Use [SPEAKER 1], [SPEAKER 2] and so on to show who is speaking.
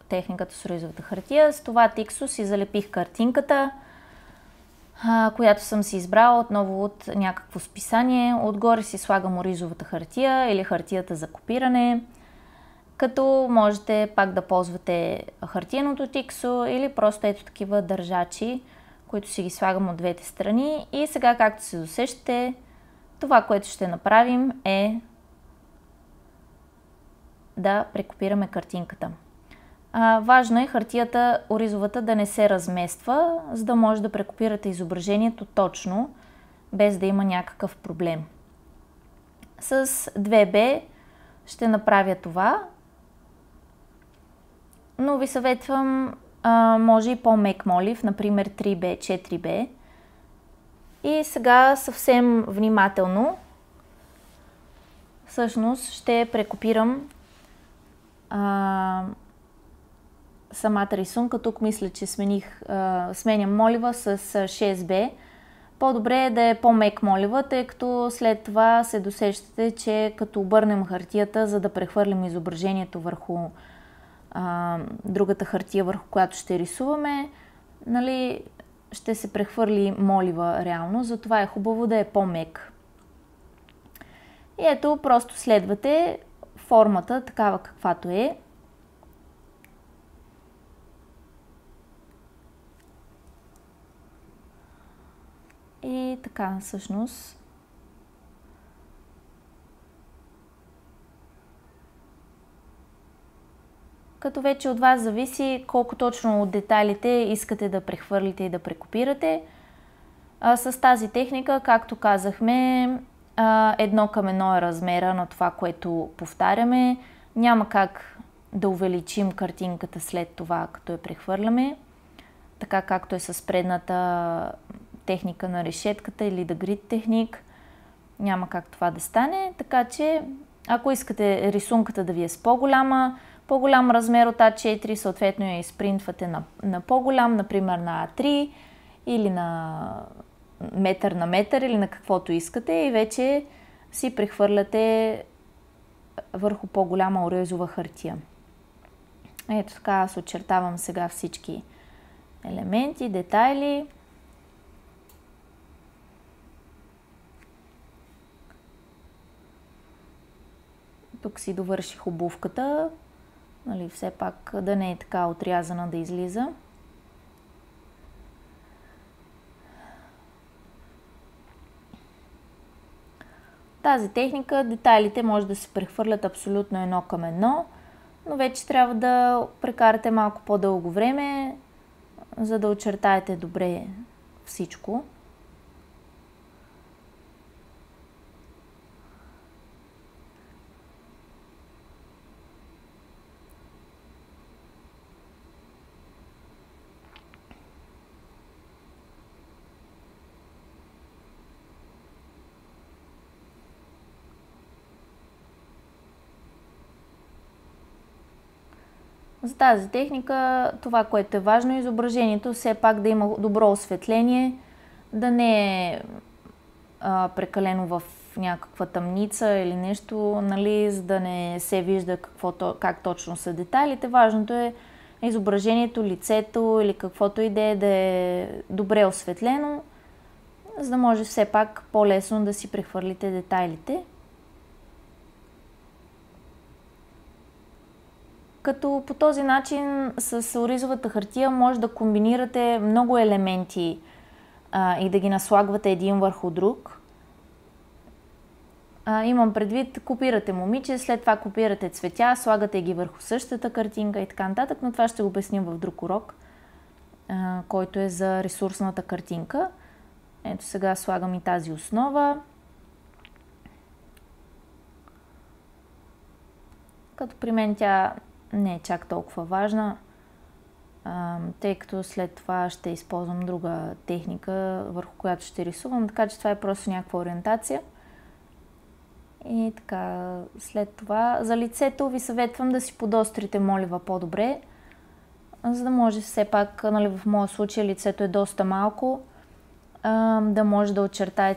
[SPEAKER 1] техниката с оризовата хартия. С това тиксо си залепих картинката, която съм си избрала отново от някакво списание. Отгоре си слагам оризовата хартия или хартията за копиране, като можете пак да ползвате хартиеното тиксо или просто ето такива държачи, които си ги слагам от двете страни. И сега, както се досещате, това, което ще направим е да прекопираме картинката. Важно е хартията оризовата да не се размества, за да може да прекопирате изображението точно, без да има някакъв проблем. С 2B ще направя това, но ви съветвам може и по-мек молив, например 3B, 4B. И сега съвсем внимателно всъщност ще прекопирам самата рисунка. Тук мисля, че сменям молива с 6B. По-добре е да е по-мек молива, тъй като след това се досещате, че като обърнем хартията, за да прехвърлим изображението върху другата хартия, върху която ще рисуваме, нали, ще се прехвърли молива реално, затова е хубаво да е по-мек. И ето, просто следвате формата такава каквато е. И така, всъщност. Като вече от вас зависи колко точно от детайлите искате да прехвърлите и да прекопирате. С тази техника, както казахме, 1:1 е размера на това, което повтаряме. Няма как да увеличим картинката след това, като я прехвърляме, така както е с предната техника на решетката или The Grid техник. Няма как това да стане, така че ако искате рисунката да ви е с по-голям размер от А4, съответно я изпринтвате на по-голям, например на А3 или на метър или на каквото искате и вече си прехвърляте върху по-голяма оризова хартия. Ето така аз очертавам сега всички елементи, детайли. Тук си довърших обувката, нали, все пак да не е така отрязана да излиза. Тази техника, детайлите може да се прехвърлят абсолютно 1:1, но вече трябва да прекарате малко по-дълго време, за да очертаете добре всичко. За тази техника това, което е важно, е изображението все пак да има добро осветление, да не е прекалено в някаква тъмница или нещо, нали, за да не се вижда как точно са детайлите. Важното е изображението, лицето или каквото и да е добре осветлено, за да може все пак по-лесно да си прехвърлите детайлите. Като по този начин с оризовата хартия може да комбинирате много елементи и да ги наслагвате един върху друг. Имам предвид, копирате момиче, след това копирате цветя, слагате ги върху същата картинка и така нататък, но това ще го обясним в друг урок, който е за ресурсната картинка. Ето сега слагам и тази основа. Като при мен тя не е чак толкова важна, тъй като след това ще използвам друга техника, върху която ще рисувам, така че това е просто някаква ориентация. И така, след това за лицето ви съветвам да си подострите молива по-добре, за да може все пак, нали, в моя случай лицето е доста малко, да може да очертаете